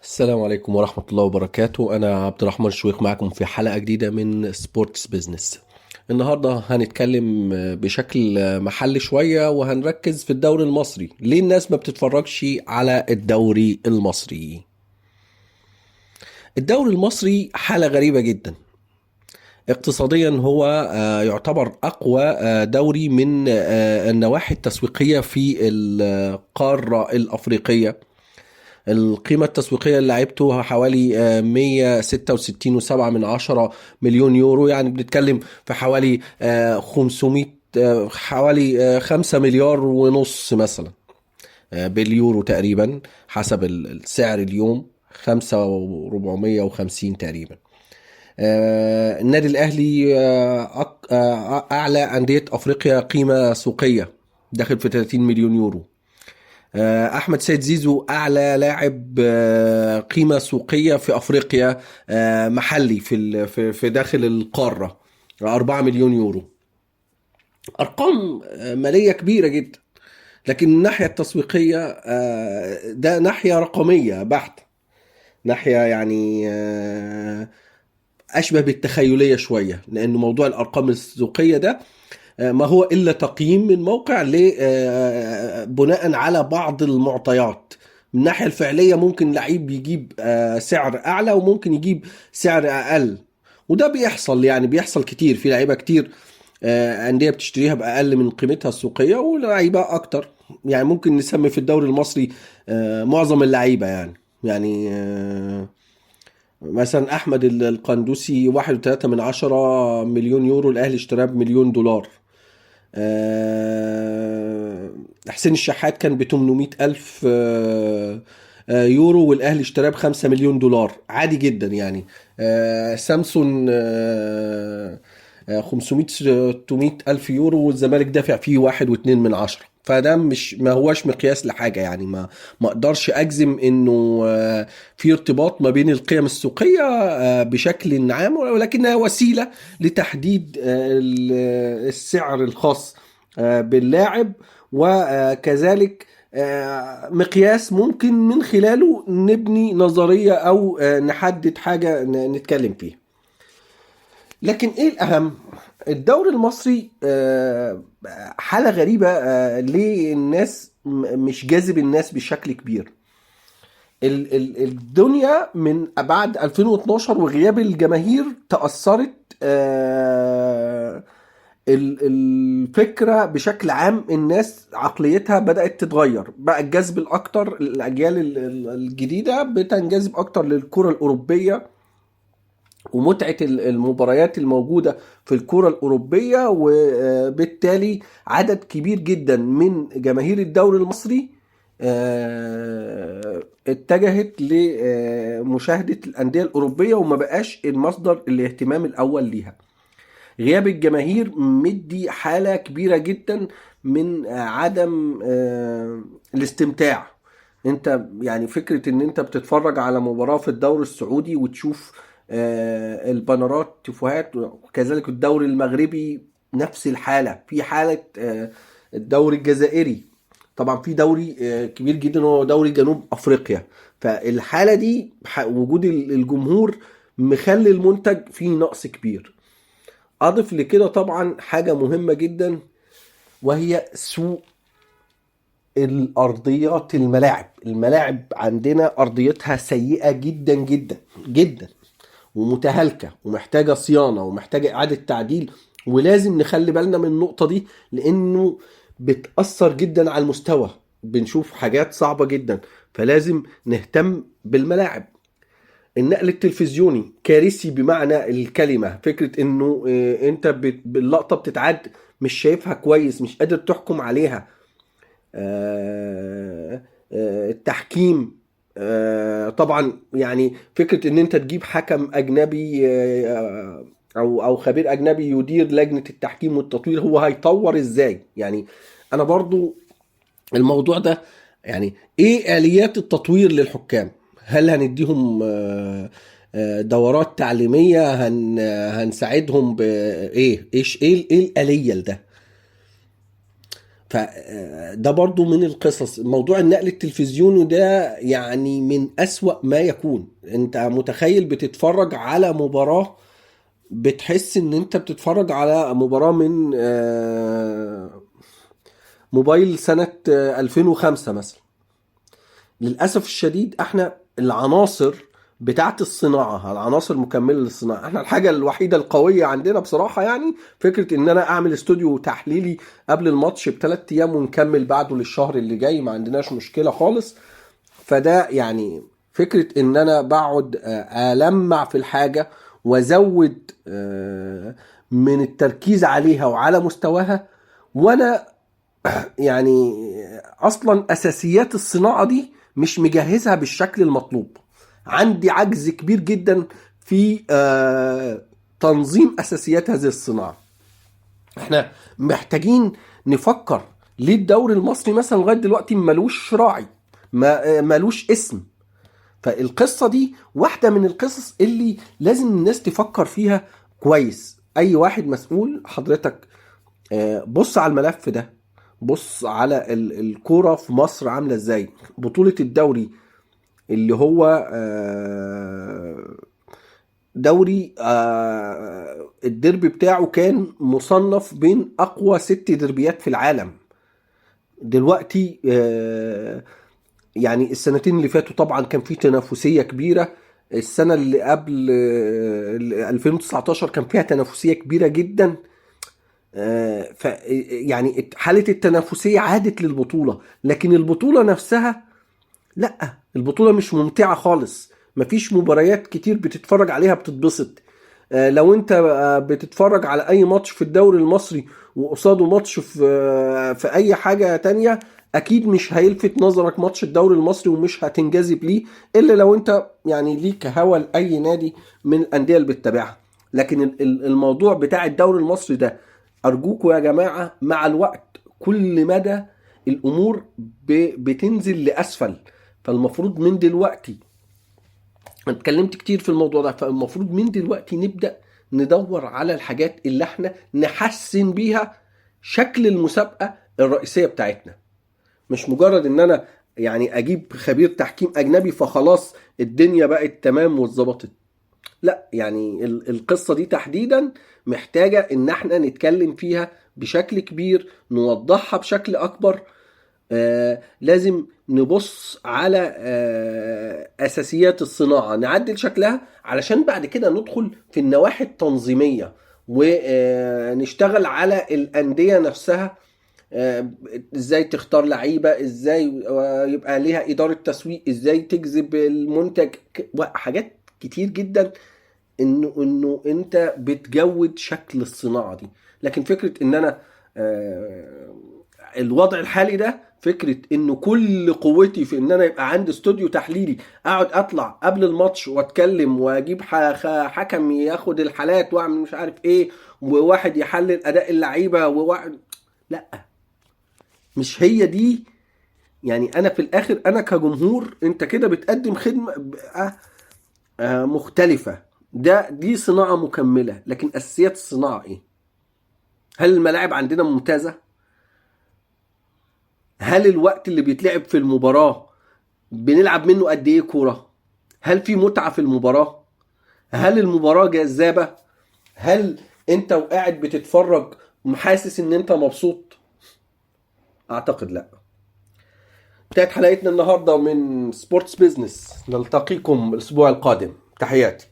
السلام عليكم ورحمة الله وبركاته. أنا عبد الرحمن شويخ معكم في حلقة جديدة من سبورتس بيزنس. النهاردة هنتكلم بشكل محلي شوية وهنركز في الدوري المصري. ليه الناس ما بتتفرجش على الدوري المصري؟ الدوري المصري حالة غريبة جدا. اقتصاديا هو يعتبر أقوى دوري من النواحي التسويقية في القارة الأفريقية. القيمة التسويقية اللي لعبته حوالي 166.7 مليون يورو، يعني بنتكلم في حوالي 500 حوالي 5 مليار ونص مثلا باليورو تقريبا حسب السعر اليوم 5,450 تقريبا. النادي الأهلي أعلى أندية أفريقيا قيمة سوقية، داخل في 30 مليون يورو. احمد سيد زيزو اعلى لاعب قيمه سوقيه في افريقيا، محلي في داخل القاره 4 مليون يورو. ارقام ماليه كبيره جدا، لكن الناحيه التسويقيه ده ناحيه رقميه بحت، ناحيه يعني اشبه بالتخيليه شويه، لان موضوع الارقام السوقيه ده ما هو إلا تقييم من موقع بناء على بعض المعطيات. من الناحية الفعلية ممكن لعيب يجيب سعر أعلى وممكن يجيب سعر أقل، وده بيحصل، يعني بيحصل كتير في لعيبة كتير أندية بتشتريها بأقل من قيمتها السوقية، ولعيبة أكتر. يعني ممكن نسمي في الدوري المصري معظم اللعيبة، يعني مثلا أحمد القندوسي 1.3 مليون يورو، الأهلي اشتراه ب1 مليون دولار. حسين الشحات كان ب 800 ألف يورو، والأهلي اشتراه ب5 مليون دولار، عادي جدا يعني. سامسون 500 600 ألف يورو، والزمالك دافع فيه 1.2 من 10. فده مش ما هوش مقياس لحاجة، يعني ما اقدرش اجزم انه في ارتباط ما بين القيم السوقية بشكل عام، ولكنها وسيلة لتحديد السعر الخاص باللاعب، وكذلك مقياس ممكن من خلاله نبني نظرية أو نحدد حاجة نتكلم فيها. لكن إيه الأهم؟ الدوري المصري حالة غريبة. ليه الناس مش جاذب الناس بشكل كبير؟ الدنيا من بعد 2012 وغياب الجماهير تأثرت الفكرة بشكل عام. الناس عقليتها بدأت تتغير، بقى الجذب الأكتر، الأجيال الجديدة بتنجذب أكتر للكرة الأوروبية ومتعة المباريات الموجودة في الكرة الأوروبية، وبالتالي عدد كبير جدا من جماهير الدوري المصري اتجهت لمشاهدة الأندية الأوروبية، وما بقاش المصدر الاهتمام الأول ليها. غياب الجماهير مدي حالة كبيرة جدا من عدم الاستمتاع. انت يعني فكرة ان انت بتتفرج على مباراة في الدوري السعودي وتشوف البانرات تفوهات، وكذلك الدوري المغربي نفس الحالة، في حالة الدوري الجزائري، طبعا في دوري كبير جدا هو دوري جنوب افريقيا. فالحالة دي وجود الجمهور مخلي المنتج فيه نقص كبير. اضف لكده طبعا حاجة مهمة جدا، وهي سوء الارضيات. الملاعب عندنا ارضيتها سيئة جدا جدا جدا، ومتهالكة ومحتاجة صيانة ومحتاجة اعادة تعديل، ولازم نخلي بالنا من النقطة دي، لانه بتأثر جدا على المستوى. بنشوف حاجات صعبة جدا، فلازم نهتم بالملاعب. النقل التلفزيوني كارثي بمعنى الكلمة. فكرة انه انت باللقطة بتتعد مش شايفها كويس، مش قادر تحكم عليها. التحكيم طبعا، يعني فكرة ان انت تجيب حكم اجنبي او خبير اجنبي يدير لجنة التحكيم والتطوير، هو هيطور ازاي يعني؟ انا برضو الموضوع ده، يعني ايه آليات التطوير للحكام؟ هل هنديهم دورات تعليمية؟ هنساعدهم بإيه؟ ايه الآلية لده؟ فده برضو من القصص. موضوع النقل التلفزيوني ده يعني من أسوأ ما يكون. انت متخيل بتتفرج على مباراة، بتحس ان انت بتتفرج على مباراة من موبايل سنة 2005 مثلا. للأسف الشديد احنا العناصر بتاعت الصناعة، العناصر مكملة للصناعة، احنا الحاجة الوحيدة القوية عندنا بصراحة يعني فكرة ان انا اعمل استوديو تحليلي قبل الماتش ب3 ايام ونكمل بعده للشهر اللي جاي، ما عندناش مشكلة خالص. فده يعني فكرة ان انا بقعد ألمع في الحاجة وازود من التركيز عليها وعلى مستواها، وانا يعني اصلا اساسيات الصناعه دي مش مجهزها بالشكل المطلوب. عندي عجز كبير جدا في تنظيم اساسيات هذه الصناعه. احنا محتاجين نفكر ليه الدوري المصري مثلا لغايه دلوقتي ملوش راعي، ملوش اسم. فالقصه دي واحده من القصص اللي لازم الناس تفكر فيها كويس. اي واحد مسؤول حضرتك بص على الملف ده، بص على الكورة في مصر عاملة ازاي. بطولة الدوري اللي هو دوري الديربي بتاعه كان مصنف بين اقوى 6 ديربيات في العالم. دلوقتي يعني السنتين اللي فاتوا طبعا كان في تنافسية كبيرة. السنة اللي قبل 2019 كان فيها تنافسية كبيرة جدا. ف يعني حالة التنافسية عادت للبطولة، لكن البطولة نفسها لا، البطولة مش ممتعة خالص. مفيش مباريات كتير بتتفرج عليها بتتبسط. لو انت بتتفرج على اي ماتش في الدوري المصري وقصاده ماتش في اي حاجة تانية، اكيد مش هيلفت نظرك ماتش الدوري المصري ومش هتنجذب ليه الا لو انت يعني ليك هوى لاي نادي من الاندية اللي بتتابعها. لكن الموضوع بتاع الدوري المصري ده ارجوكوا يا جماعة مع الوقت كل مدى الامور بتنزل لاسفل. فالمفروض من دلوقتي، انا اتكلمت كتير في الموضوع ده، فالمفروض من دلوقتي نبدأ ندور على الحاجات اللي احنا نحسن بيها شكل المسابقة الرئيسية بتاعتنا. مش مجرد ان انا يعني اجيب خبير تحكيم اجنبي فخلاص الدنيا بقت تمام واتظبطت. لا، يعني القصة دي تحديدا محتاجة ان احنا نتكلم فيها بشكل كبير، نوضحها بشكل اكبر. لازم نبص على أساسيات الصناعة، نعدل شكلها علشان بعد كده ندخل في النواحي التنظيمية ونشتغل على الأندية نفسها. ازاي تختار لعيبة، ازاي يبقى ليها إدارة تسويق، ازاي تجذب المنتج، حاجات كتير جدا. انه انت بتجود شكل الصناعة دي. لكن فكرة ان انا الوضع الحالي ده، فكرة انه كل قوتي في ان انا يبقى عندي استوديو تحليلي اقعد اطلع قبل الماتش واتكلم واجيب حكم ياخد الحالات واعمل مش عارف ايه، وواحد يحلل اداء اللعيبة وواحد، لا، مش هي دي. يعني انا في الاخر انا كجمهور، انت كده بتقدم خدمة مختلفة. دي صناعة مكملة، لكن اساسيات الصناعة ايه؟ هل الملاعب عندنا ممتازة؟ هل الوقت اللي بيتلعب في المباراة بنلعب منه قد ايه كورة؟ هل في متعة في المباراة؟ هل المباراة جذابة؟ هل انت وقاعد بتتفرج محاسس ان انت مبسوط؟ اعتقد لا. انتهت حلقتنا النهاردة من سبورتس بيزنس، نلتقيكم الاسبوع القادم. تحياتي.